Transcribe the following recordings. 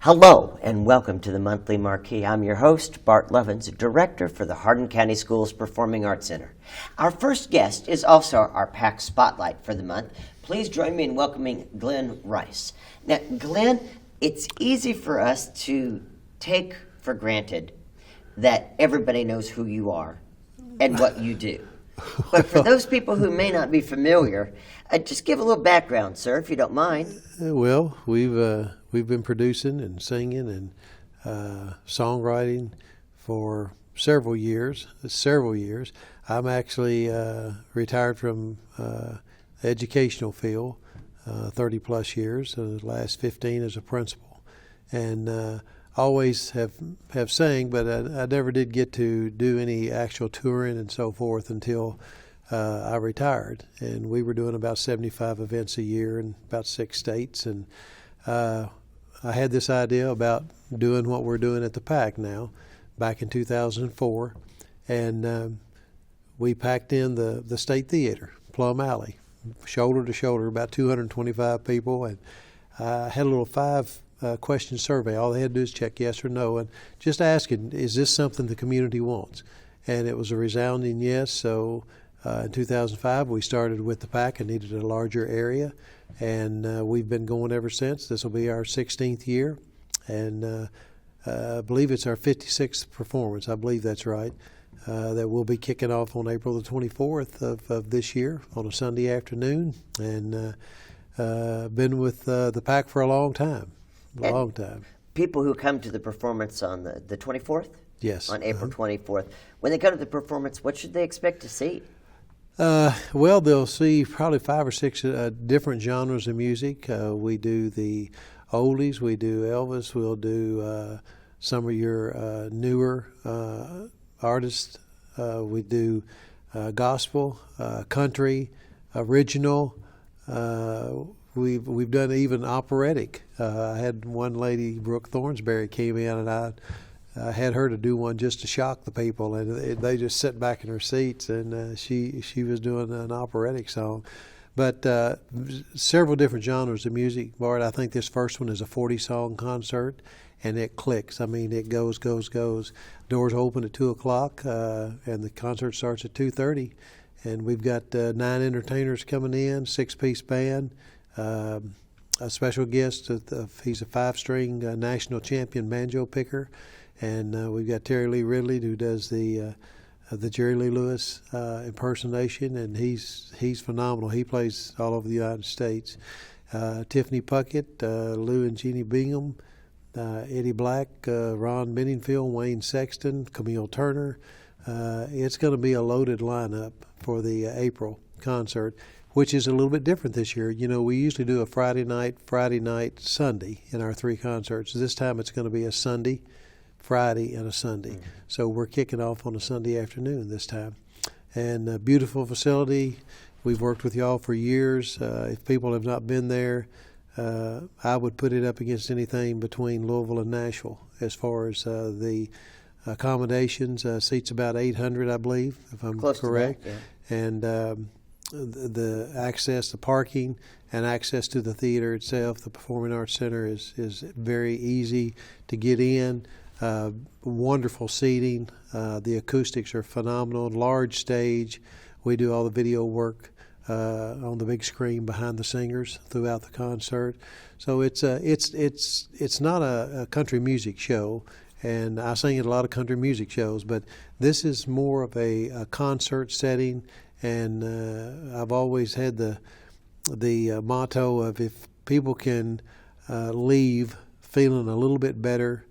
Hello and welcome to the monthly Marquee. I'm your host, Bart Lovins, Director for the Hardin County Schools Performing Arts Center. Our first guest is also our PAC Spotlight for the month. Please join me in welcoming Glenn Rice. Now, Glenn, it's easy for us to take for granted that everybody knows who you are and what you do. But for those people who may not be familiar, just give a little background, sir, if you don't mind. Well, we've been producing and singing and songwriting for several years. I'm actually retired from the educational field, 30 plus years, and the last 15 as a principal. And always have sang, but I never did get to do any actual touring and so forth until I retired. And we were doing about 75 events a year in about 6 states. And I had this idea about doing what we're doing at the PAC now, back in 2004. And we packed in the State Theater, Plum Alley, shoulder to shoulder, about 225 people. And I had a little 5-question survey. All they had to do is check yes or no, and just asking, is this something the community wants? And it was a resounding yes. So in 2005, we started with the PAC and needed a larger area, and we've been going ever since. This will be our 16th year, and I believe it's our 56th performance. I believe that's right. That we'll be kicking off on April the 24th of this year on a Sunday afternoon, and been with the PAC for a long time. Long time. People who come to the performance on the 24th? Yes. On April 24th. When they come to the performance, what should they expect to see? Well, they'll see probably 5 or 6 different genres of music. We do the oldies, we do Elvis, we'll do some of your newer artists. We do gospel, country, original. We've done even operatic. I had one lady, Brooke Thornsberry, came in, and I had her to do one just to shock the people, and they just sat back in their seats, and she was doing an operatic song. But several different genres of music, Bart. I think this first one is a 40-song concert, and it clicks. I mean, it goes. Doors open at 2 o'clock, and the concert starts at 2:30. And we've got 9 entertainers coming in, 6-piece band. A special guest, he's a 5-string national champion banjo picker, and we've got Terry Lee Ridley, who does the Jerry Lee Lewis impersonation, and he's phenomenal. He plays all over the United States. Tiffany Puckett, Lou and Jeannie Bingham, Eddie Black, Ron Benningfield, Wayne Sexton, Camille Turner. It's going to be a loaded lineup for the April concert, which is a little bit different this year. You know, we usually do a Friday night, Sunday in our 3 concerts. This time it's going to be a Sunday, Friday, and a Sunday. Mm-hmm. So we're kicking off on a Sunday afternoon this time. And a beautiful facility. We've worked with y'all for years. If people have not been there, I would put it up against anything between Louisville and Nashville as far as the accommodations. Seats about 800, I believe, if I'm close correct. To that, yeah. And the access, the parking, and access to the theater itself, the Performing Arts Center, is very easy to get in. Wonderful seating. The acoustics are phenomenal. Large stage. We do all the video work on the big screen behind the singers throughout the concert. So it's not a country music show. And I sing at a lot of country music shows, but this is more of a concert setting. And I've always had the motto of, if people can leave feeling a little bit better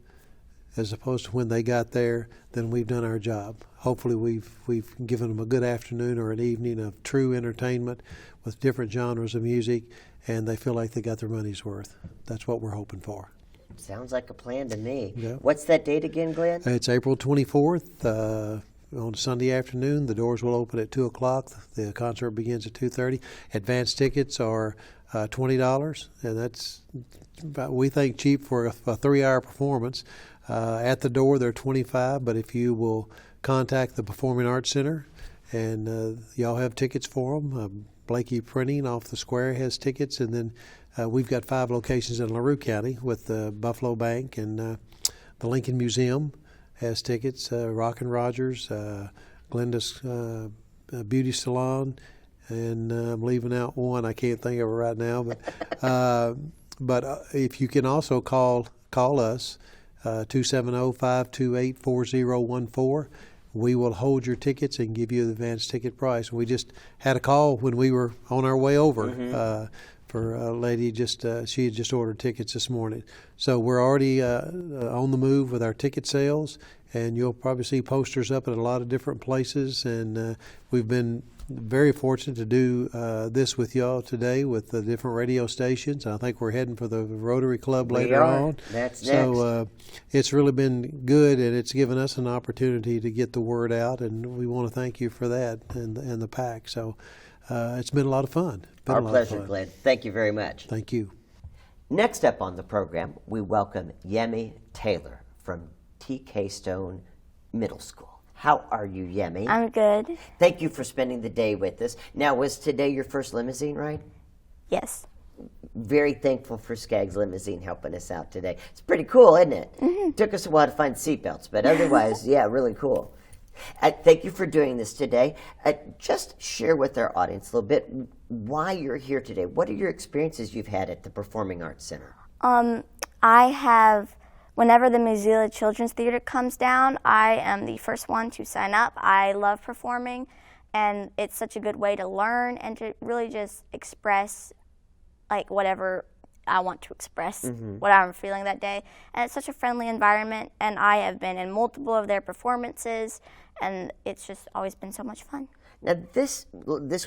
as opposed to when they got there, then we've done our job. Hopefully we've given them a good afternoon or an evening of true entertainment with different genres of music, and they feel like they got their money's worth. That's what we're hoping for. Sounds like a plan to me. Yeah. What's that date again, Glenn? It's April 24th. On Sunday afternoon. The doors will open at 2 o'clock. The concert begins at 2:30. Advance tickets are $20, and that's, we think, cheap for a 3-hour performance. At the door, they're $25, but if you will contact the Performing Arts Center, and y'all have tickets for them, Blakey Printing off the square has tickets, and then we've got 5 locations in LaRue County with the Buffalo Bank and the Lincoln Museum has tickets, Rock and Rogers, Glenda's Beauty Salon, and I'm leaving out one. I can't think of it right now, but if you can also call us, 270-528-4014. We will hold your tickets and give you the advance ticket price. We just had a call when we were on our way over for a lady. She had just ordered tickets this morning. So we're already on the move with our ticket sales, and you'll probably see posters up at a lot of different places. And we've been very fortunate to do this with y'all today with the different radio stations. I think we're heading for the Rotary Club later on. That's next. So it's really been good, and it's given us an opportunity to get the word out, and we want to thank you for that and the PAC. So it's been a lot of fun. Our pleasure, Glenn. Thank you very much. Thank you. Next up on the program, we welcome Yemi Taylor from T.K. Stone Middle School. How are you, Yemi? I'm good. Thank you for spending the day with us. Now, was today your first limousine ride? Yes. Very thankful for Skaggs Limousine helping us out today. It's pretty cool, isn't it? Mm-hmm. Took us a while to find seatbelts, but otherwise, yeah, really cool. Thank you for doing this today. Just share with our audience a little bit why you're here today. What are your experiences you've had at the Performing Arts Center? I have... Whenever the Missoula Children's Theater comes down, I am the first one to sign up. I love performing, and it's such a good way to learn and to really just express like whatever I want to express, what I'm feeling that day. And it's such a friendly environment, and I have been in multiple of their performances, and it's just always been so much fun. Now, this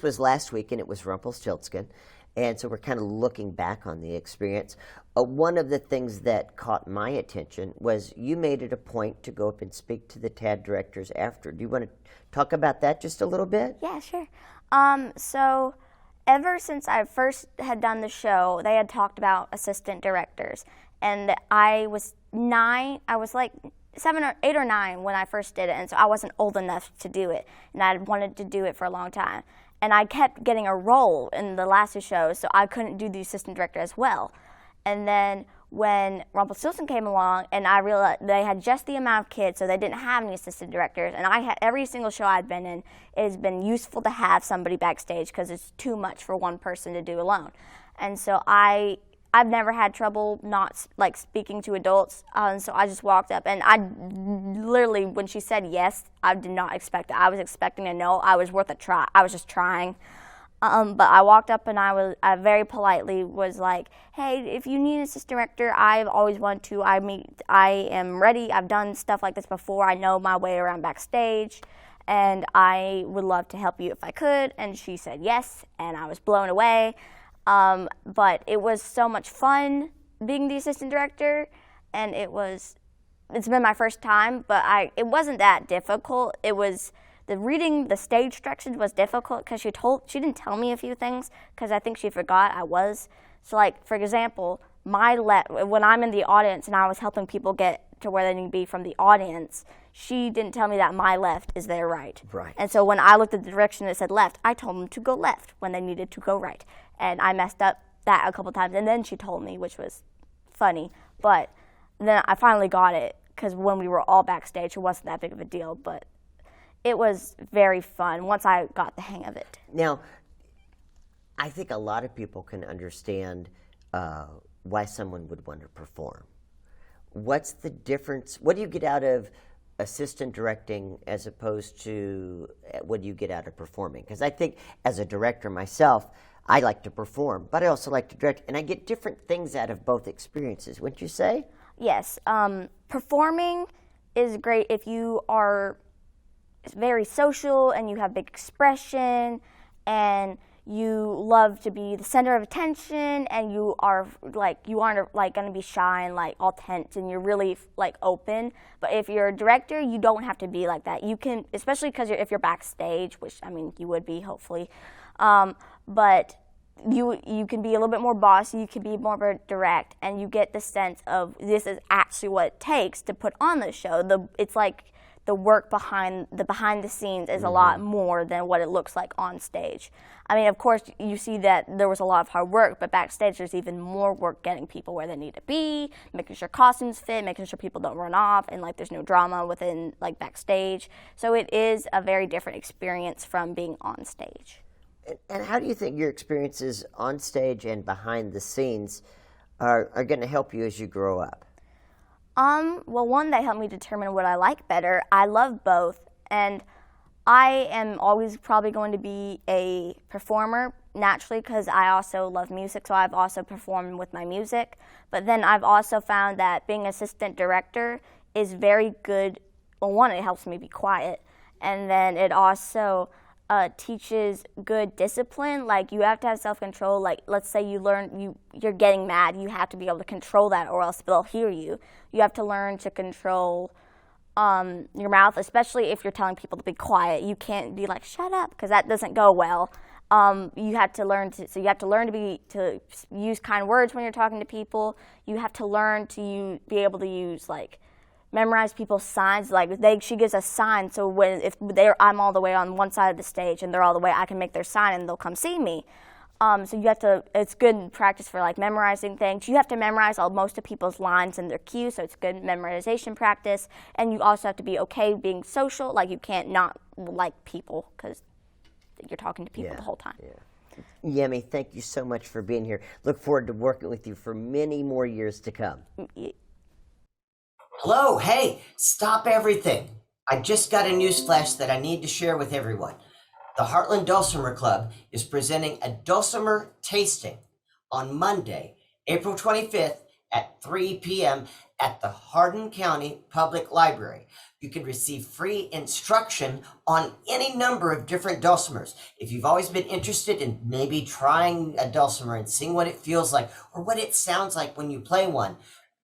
was last week, and it was Rumpelstiltskin. And so we're kind of looking back on the experience. One of the things that caught my attention was you made it a point to go up and speak to the TAD directors after. Do you want to talk about that just a little bit? Yeah, sure. So ever since I first had done the show, they had talked about assistant directors. And I was 9, I was like 7 or 8 or 9 when I first did it. And so I wasn't old enough to do it. And I wanted to do it for a long time. And I kept getting a role in the last 2 shows, so I couldn't do the assistant director as well. And then when Rumpelstiltskin came along, and I realized they had just the amount of kids, so they didn't have any assistant directors. And I had every single show I'd been in, it has been useful to have somebody backstage because it's too much for one person to do alone. And so I've never had trouble not like speaking to adults, and so I just walked up, and I literally, when she said yes, I did not expect it. I was expecting a no. I was worth a try. I was just trying, but I walked up, and I very politely was like, "Hey, if you need an assistant director, I've always wanted to. I am ready. I've done stuff like this before. I know my way around backstage, and I would love to help you if I could." And she said yes, and I was blown away. But it was so much fun being the assistant director, and it's been my first time, but it wasn't that difficult. It was reading the stage directions was difficult because she didn't tell me a few things because I think she forgot I was. So like, for example, when I'm in the audience and I was helping people get to where they need to be from the audience, she didn't tell me that my left is their right. Right. And so when I looked at the direction that said left, I told them to go left when they needed to go right. And I messed up that a couple times, and then she told me, which was funny. But then I finally got it, because when we were all backstage, it wasn't that big of a deal, but it was very fun once I got the hang of it. Now, I think a lot of people can understand why someone would want to perform. What's the difference? What do you get out of assistant directing as opposed to what do you get out of performing? Because I think as a director myself, I like to perform, but I also like to direct, and I get different things out of both experiences, wouldn't you say? Yes. Performing is great if you are very social and you have big expression and you love to be the center of attention and you aren't like going to be shy and like all tense and you're really like open. But if you're a director, you don't have to be like that. You can, especially because if you're backstage, which I mean you would be hopefully, but you can be a little bit more bossy, you can be more direct, and you get the sense of this is actually what it takes to put on the show. It's like the work behind the scenes is a lot more than what it looks like on stage. I mean, of course, you see that there was a lot of hard work, but backstage there's even more work getting people where they need to be, making sure costumes fit, making sure people don't run off, and like there's no drama within like backstage. So it is a very different experience from being on stage. And how do you think your experiences on stage and behind the scenes are going to help you as you grow up? Well, one, they help me determine what I like better. I love both, and I am always probably going to be a performer naturally because I also love music, so I've also performed with my music. But then I've also found that being assistant director is very good. Well, one, it helps me be quiet, and then it also teaches good discipline. Like, you have to have self-control. Like, let's say you're getting mad, you have to be able to control that or else they'll hear you. You have to learn to control your mouth, especially if you're telling people to be quiet. You can't be like, shut up, because that doesn't go well. You have to learn to use kind words when you're talking to people. You have to learn to be able to use memorize people's signs. Like she gives us signs, so I'm all the way on one side of the stage and they're all the way, I can make their sign and they'll come see me. So you have to. It's good practice for memorizing things. You have to memorize most of people's lines and their cues, so it's good memorization practice. And you also have to be okay being social. Like, you can't not like people because you're talking to people the whole time. Yeah. Yemi, thank you so much for being here. Look forward to working with you for many more years to come. Hello, hey, stop everything. I just got a newsflash that I need to share with everyone. The Heartland Dulcimer Club is presenting a dulcimer tasting on Monday, April 25th at 3 p.m. at the Hardin County Public Library. You can receive free instruction on any number of different dulcimers. If you've always been interested in maybe trying a dulcimer and seeing what it feels like or what it sounds like when you play one,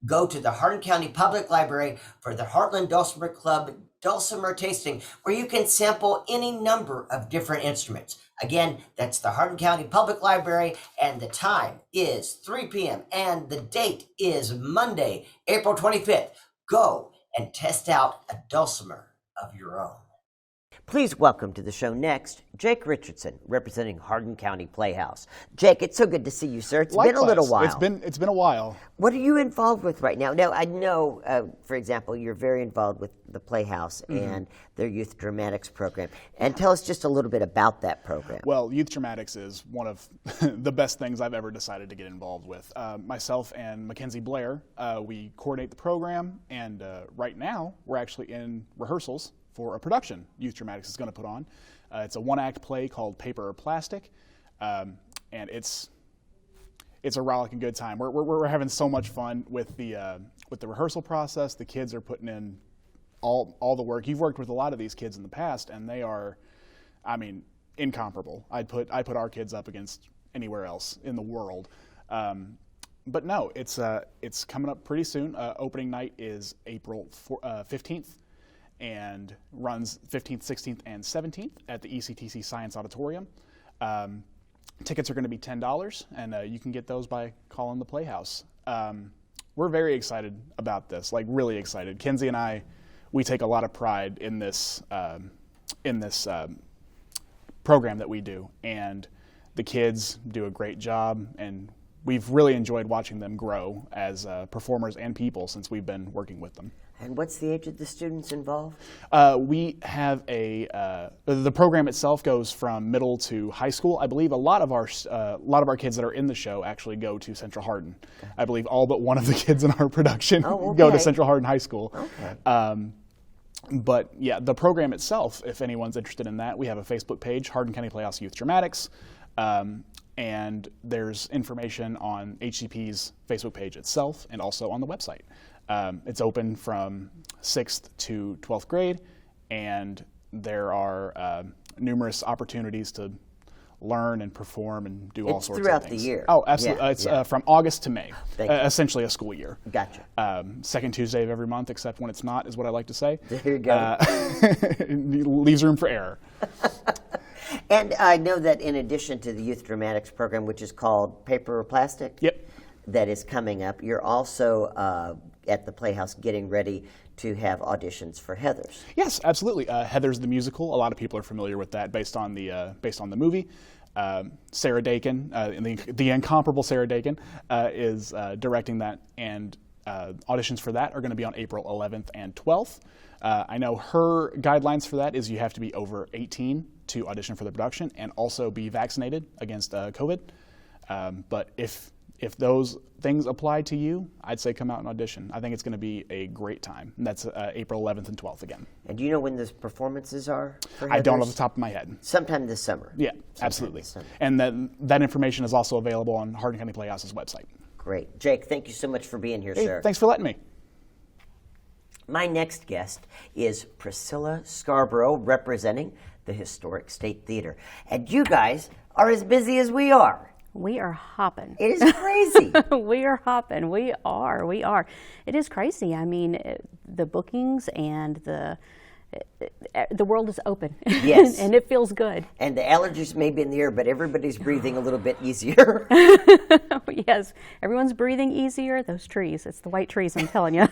go to the Hardin County Public Library for the Heartland Dulcimer Club Dulcimer Tasting, where you can sample any number of different instruments. Again, that's the Hardin County Public Library, and the time is 3 p.m. and the date is Monday, April 25th. Go and test out a dulcimer of your own. Please welcome to the show next, Jake Richardson, representing Hardin County Playhouse. Jake, it's so good to see you, sir. It's Likewise. Been a little while. It's been a while. What are you involved with right now? Now, I know, for example, you're very involved with the Playhouse and their Youth Dramatics program. And tell us just a little bit about that program. Well, Youth Dramatics is one of the best things I've ever decided to get involved with. Myself and Mackenzie Blair, we coordinate the program, and right now we're actually in rehearsals for a production Youth Dramatics is going to put on. It's a one-act play called Paper or Plastic, and it's a rollicking good time. We're having so much fun with the rehearsal process. The kids are putting in all the work. You've worked with a lot of these kids in the past, and they are, incomparable. I'd put our kids up against anywhere else in the world. But no, it's coming up pretty soon. Opening night is April 15th. And runs 15th, 16th, and 17th at the ECTC Science Auditorium. Tickets are going to be $10, and you can get those by calling the Playhouse. We're very excited about this, really excited. Kenzie and I, we take a lot of pride in this program that we do, and the kids do a great job, and we've really enjoyed watching them grow as performers and people since we've been working with them. And what's the age of the students involved? We have the program itself goes from middle to high school. I believe a lot of our kids that are in the show actually go to Central Hardin. Okay. I believe all but one of the kids in our production go to Central Hardin High School. Okay. But yeah, the program itself, if anyone's interested in that, we have a Facebook page, Hardin County Playhouse Youth Dramatics. And there's information on HCP's Facebook page itself and also on the website. It's open from 6th to 12th grade, and there are numerous opportunities to learn and perform and do all sorts of things. It's throughout the year. Oh, absolutely. It's from August to May, essentially a school year. Gotcha. Second Tuesday of every month, except when it's not, is what I like to say. There you go. Leaves room for error. And I know that in addition to the Youth Dramatics program, which is called Paper or Plastic, yep, that is coming up, you're also at the Playhouse getting ready to have auditions for Heathers. Yes, absolutely. Heathers the musical. A lot of people are familiar with that based on the movie. Sarah Dakin, the incomparable Sarah Dakin, is directing that, and auditions for that are going to be on April 11th and 12th. I know her guidelines for that is you have to be over 18 to audition for the production and also be vaccinated against COVID. But if those things apply to you, I'd say come out and audition. I think it's going to be a great time. And that's April 11th and 12th again. And do you know when the performances are for Heathers? I don't off the top of my head. Sometime this summer. Yeah, Sometime absolutely. this summer. And that information is also available on Hardin County Playhouse's website. Great. Jake, thank you so much for being here, Hey, sir. thanks for letting me. My next guest is Priscilla Scarborough, representing the Historic State Theater. And you guys are as busy as we are. We are hopping. It is crazy. We are hopping. We are. It is crazy. I mean, the bookings and the world is open. Yes. And it feels good. And the allergies may be in the air, but everybody's breathing a little bit easier. Yes, everyone's breathing easier. Those trees, it's the white trees, I'm telling you.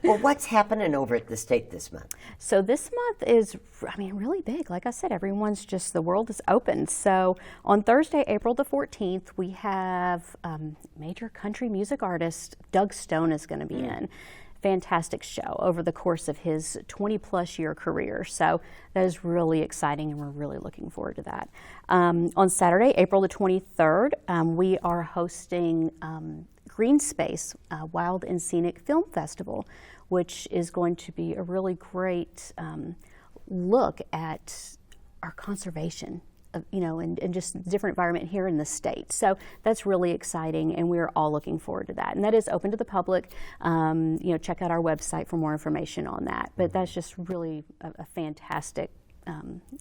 Well, what's happening over at the state this month? So this month is, really big. Like I said, the world is open. So on Thursday, April the 14th, we have major country music artist Doug Stone is going to be in. Fantastic show over the course of his 20-plus year career. So that is really exciting, and we're really looking forward to that. On Saturday, April the 23rd, we are hosting Green Space Wild and Scenic Film Festival, which is going to be a really great look at our conservation and just different environment here in the state. So that's really exciting, and we're all looking forward to that. And that is open to the public. Check out our website for more information on that. But that's just really a fantastic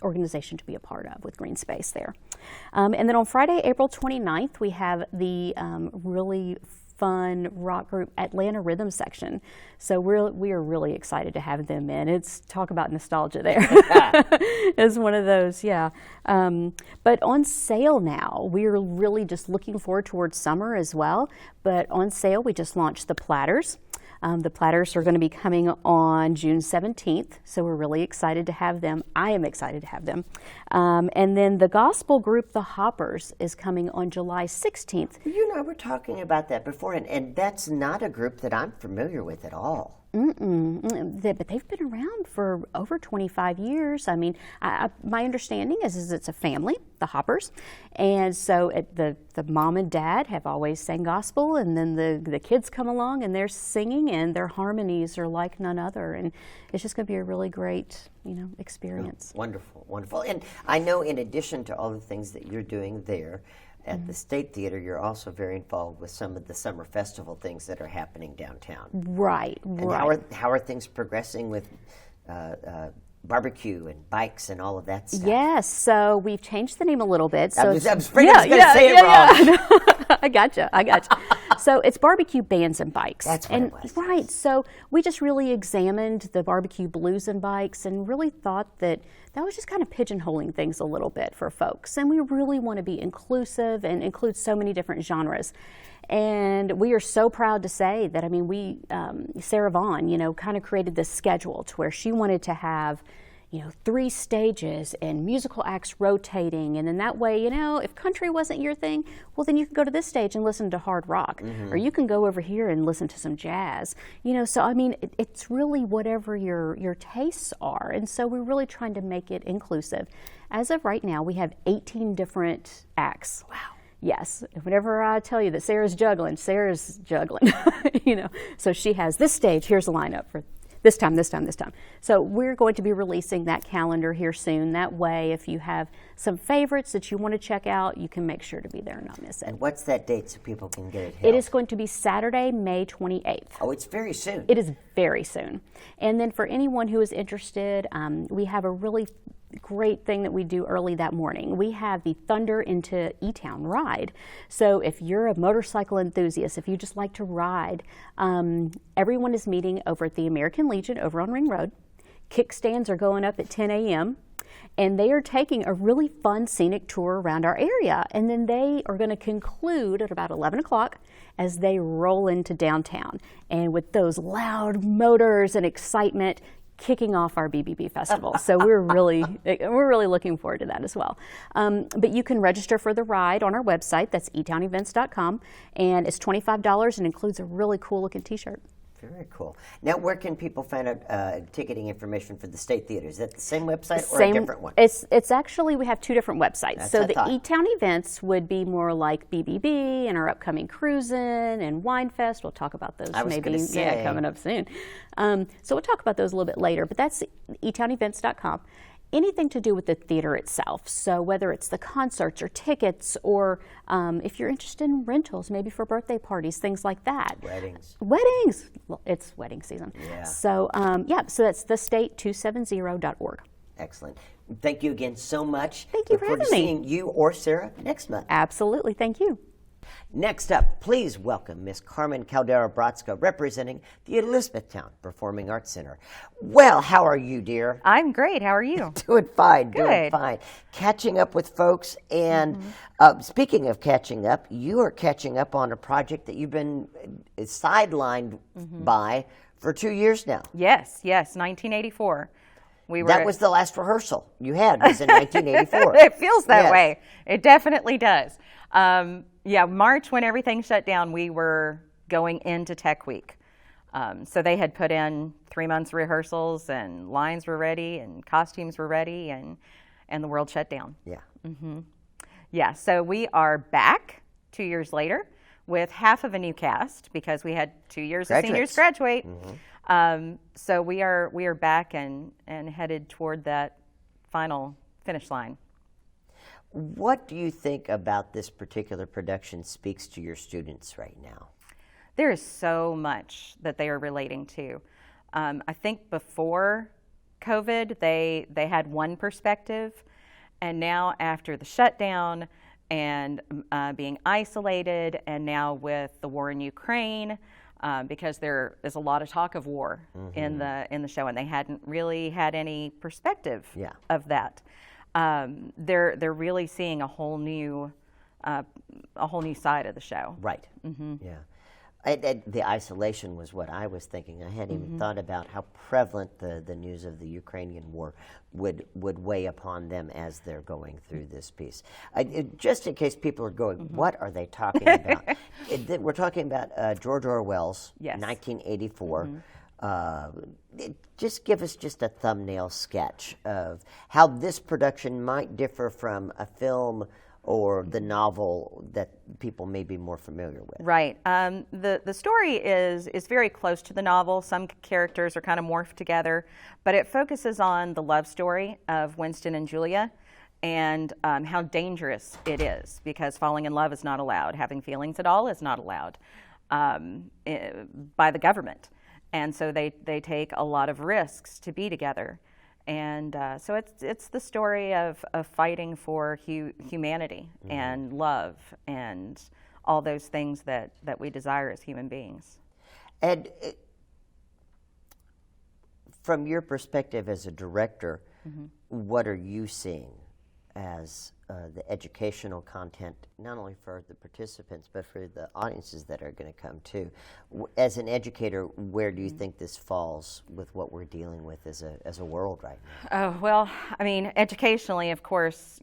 organization to be a part of with Green Space there. And then on Friday, April 29th, we have the really fun rock group Atlanta Rhythm Section. So we are really excited to have them in. It's talk about nostalgia there. It's one of those, yeah. But on sale now, we're really just looking forward towards summer as well. But on sale, we just launched the Platters. The Platters are going to be coming on June 17th, so we're really excited to have them. I am excited to have them. And then the gospel group, the Hoppers, is coming on July 16th. You know, we're talking about that before, and that's not a group that I'm familiar with at all. But they've been around for over 25 years. I mean, my understanding is it's a family, the Hoppers, and so the mom and dad have always sang gospel, and then the kids come along and they're singing, and their harmonies are like none other, and it's just going to be a really great, experience. Oh, wonderful, wonderful. And I know, in addition to all the things that you're doing there at the State Theater, you're also very involved with some of the summer festival things that are happening downtown. Right. And how are things progressing with barbecue and bikes and all of that stuff? Yes, so we've changed the name a little bit. So I was afraid I was going to say it wrong. I gotcha. So it's barbecue bands and bikes. That's what it was. Right. So we just really examined the barbecue blues and bikes and really thought that was just kind of pigeonholing things a little bit for folks. And we really want to be inclusive and include so many different genres. And we are so proud to say that, Sarah Vaughn, kind of created this schedule to where she wanted to have 3 stages and musical acts rotating, and in that way, if country wasn't your thing, well, then you can go to this stage and listen to hard rock, or you can go over here and listen to some jazz, so it's really whatever your tastes are, and so we're really trying to make it inclusive. As of right now, we have 18 different acts. Wow. Yes, whenever I tell you that Sarah's juggling, so she has this stage, here's a lineup for this time. So we're going to be releasing that calendar here soon. That way, if you have some favorites that you want to check out, you can make sure to be there and not miss it. And what's that date so people can get it held? It is going to be Saturday, May 28th. Oh, it's very soon. It is very soon. And then for anyone who is interested, we have a really great thing that we do early that morning. We have the Thunder into E-Town ride. So if you're a motorcycle enthusiast, if you just like to ride, everyone is meeting over at the American Legion over on Ring Road. Kickstands are going up at 10 a.m. and they are taking a really fun scenic tour around our area. And then they are going to conclude at about 11 o'clock, as they roll into downtown, and with those loud motors and excitement kicking off our BBB festival. So we're really looking forward to that as well. But you can register for the ride on our website. That's etownevents.com, and it's $25 and includes a really cool looking t-shirt. Very cool. Now, where can people find out ticketing information for the State Theater? Is that the same website or a different one? It's actually, we have two different websites. That's so what I the thought. E-Town events would be more like BBB and our upcoming Cruisin' and Wine Fest. We'll talk about those I was maybe gonna say. coming up soon. So we'll talk about those a little bit later, but that's etownevents.com. Anything to do with the theater itself. So whether it's the concerts or tickets, or if you're interested in rentals, maybe for birthday parties, things like that. Weddings. Well, it's wedding season. Yeah. So so that's thestate270.org. Excellent. Thank you again so much. Thank you Look for forward to having me. seeing you or Sarah next month. Absolutely, thank you. Next up, please welcome Miss Carmen Caldera Brotzka, representing the Elizabethtown Performing Arts Center. Well, how are you, dear? I'm great. How are you? Doing fine, doing Good. fine. Catching up with folks, and speaking of catching up, you are catching up on a project that you've been sidelined by for 2 years now. Yes, 1984. We were. That was the last rehearsal you had, was in 1984. It feels that Yes. way. It definitely does. March, when everything shut down, we were going into Tech Week. So they had put in 3 months rehearsals, and lines were ready, and costumes were ready, and the world shut down. Yeah. Yeah, so we are back 2 years later with half of a new cast, because we had 2 years of seniors Graduates. graduate. So we are back and headed toward that final finish line. What do you think about this particular production speaks to your students right now? There is so much that they are relating to. I think before COVID, they had one perspective, and now after the shutdown and being isolated, and now with the war in Ukraine, because there is a lot of talk of war in the show, and they hadn't really had any perspective of that. They're really seeing a whole new side of the show. Right. Yeah. The isolation was what I was thinking. I hadn't even thought about how prevalent the news of the Ukrainian war would weigh upon them as they're going through this piece. Just in case people are going, what are they talking about? We're talking about George Orwell's 1984. Just give us just a thumbnail sketch of how this production might differ from a film or the novel that people may be more familiar with. Right. The story is very close to the novel. Some characters are kind of morphed together, but it focuses on the love story of Winston and Julia, and how dangerous it is, because falling in love is not allowed. Having feelings at all is not allowed by the government. And so they take a lot of risks to be together. And so it's the story of fighting for humanity and love and all those things that we desire as human beings. And from your perspective as a director, what are you seeing as the educational content, not only for the participants, but for the audiences that are going to come too? As an educator, where do you think this falls with what we're dealing with as a world right now? Oh, well, I mean, educationally, of course,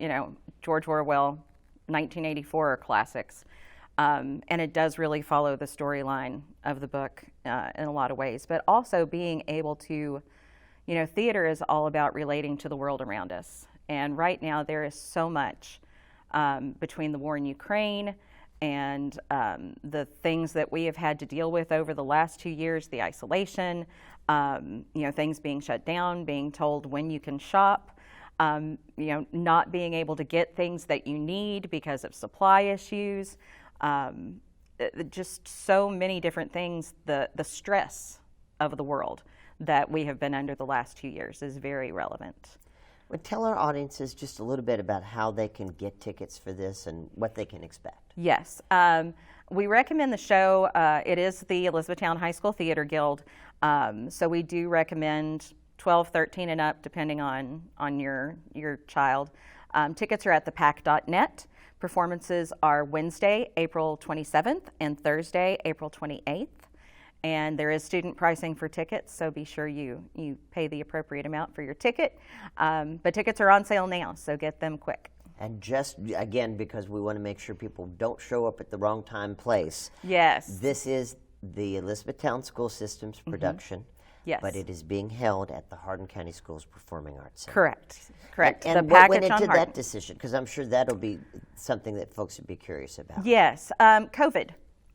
George Orwell, 1984 are classics. And it does really follow the storyline of the book in a lot of ways, but also being able to, theater is all about relating to the world around us. And right now there is so much between the war in Ukraine and the things that we have had to deal with over the last 2 years, the isolation, things being shut down, being told when you can shop, not being able to get things that you need because of supply issues, just so many different things. The stress of the world that we have been under the last 2 years is very relevant. Well, tell our audiences just a little bit about how they can get tickets for this and what they can expect. Yes. We recommend the show. It is the Elizabethtown High School Theater Guild. So we do recommend 12, 13 and up, depending on your child. Tickets are at thepack.net. Performances are Wednesday, April 27th, and Thursday, April 28th. And there is student pricing for tickets, so be sure you pay the appropriate amount for your ticket. But tickets are on sale now, so get them quick. And just, again, because we want to make sure people don't show up at the wrong time, place. Yes. This is the Elizabethtown School System's production. Yes. But it is being held at the Hardin County Schools Performing Arts Center. Correct. And the what went package on into Hardin. that decision? Because I'm sure that'll be something that folks would be curious about. Yes. COVID,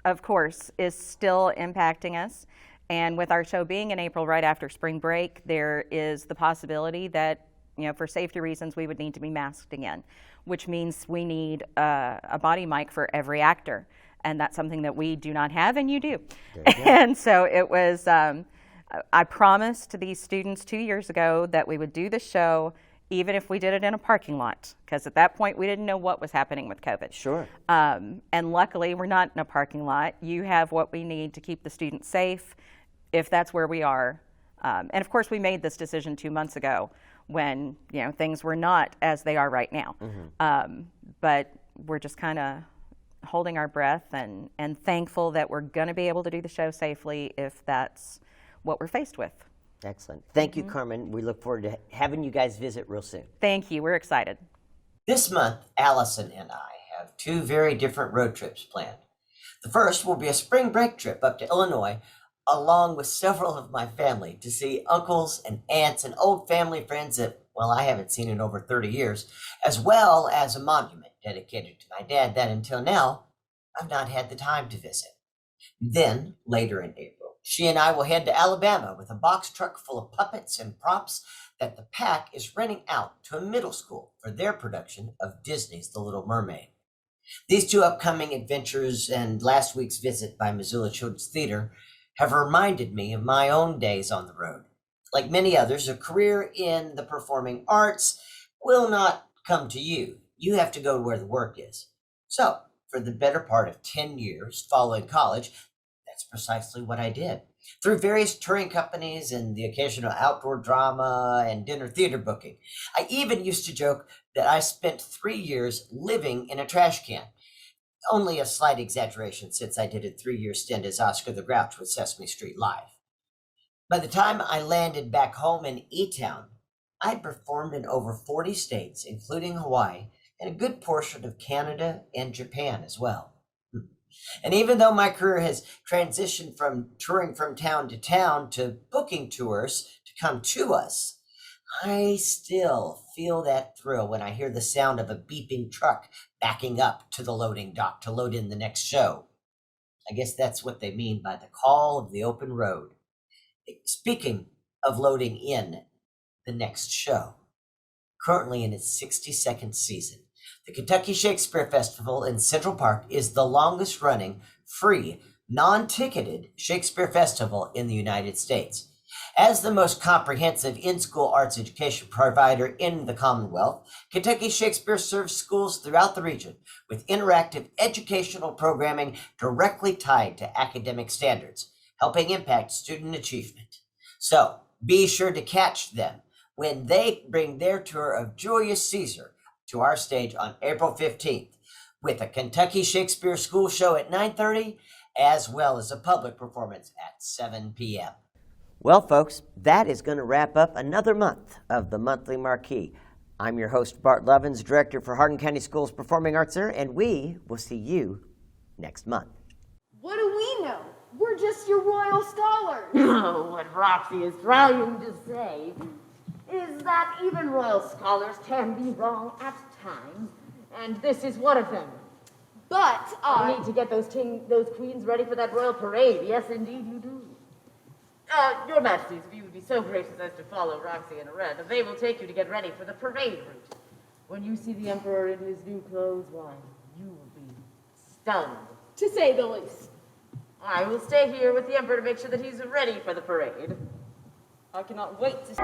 of course, is still impacting us. And with our show being in April right after spring break, there is the possibility that, for safety reasons, we would need to be masked again, which means we need a body mic for every actor. And that's something that we do not have, and you do. And so it was, I promised these students 2 years ago that we would do the show even if we did it in a parking lot, because at that point we didn't know what was happening with COVID. Sure. And luckily we're not in a parking lot. You have what we need to keep the students safe if that's where we are. And of course we made this decision 2 months ago when things were not as they are right now. But we're just kind of holding our breath and thankful that we're going to be able to do the show safely if that's what we're faced with. Excellent. Thank you, Carmen. We look forward to having you guys visit real soon. Thank you. We're excited. This month, Allison and I have 2 very different road trips planned. The first will be a spring break trip up to Illinois, along with several of my family, to see uncles and aunts and old family friends that, well, I haven't seen in over 30 years, as well as a monument dedicated to my dad that until now, I've not had the time to visit. Then, later in April, she and I will head to Alabama with a box truck full of puppets and props that the pack is renting out to a middle school for their production of Disney's The Little Mermaid. These 2 upcoming adventures and last week's visit by Missoula Children's Theater have reminded me of my own days on the road. Like many others, a career in the performing arts will not come to you. You have to go to where the work is. So, for the better part of 10 years following college, that's precisely what I did. Through various touring companies and the occasional outdoor drama and dinner theater booking. I even used to joke that I spent 3 years living in a trash can. Only a slight exaggeration since I did a 3-year stint as Oscar the Grouch with Sesame Street Live. By the time I landed back home in E-Town, I'd performed in over 40 states, including Hawaii, and a good portion of Canada and Japan as well. And even though my career has transitioned from touring from town to booking tours to come to us, I still feel that thrill when I hear the sound of a beeping truck backing up to the loading dock to load in the next show. I guess that's what they mean by the call of the open road. Speaking of loading in the next show, currently in its 62nd season, the Kentucky Shakespeare Festival in Central Park is the longest running, free, non-ticketed Shakespeare festival in the United States. As the most comprehensive in-school arts education provider in the Commonwealth, Kentucky Shakespeare serves schools throughout the region with interactive educational programming directly tied to academic standards, helping impact student achievement. So, be sure to catch them when they bring their tour of Julius Caesar to our stage on April 15th with a Kentucky Shakespeare School show at 9:30, as well as a public performance at 7 p.m. Well, folks, that is going to wrap up another month of the Monthly Marquee. I'm your host, Bart Lovins, Director for Hardin County Schools Performing Arts Center, and we will see you next month. What do we know? We're just your royal scholars. Oh, what Roxy is trying to say is that even royal scholars can be wrong at times, and this is one of them. But I need to get those queens ready for that royal parade. Yes, indeed you do. Your Majesties, if you would be so gracious as to follow Roxy and Arenda, they will take you to get ready for the parade route. When you see the Emperor in his new clothes, why, you will be stunned. to say the least. I will stay here with the Emperor to make sure that he's ready for the parade. I cannot wait to see.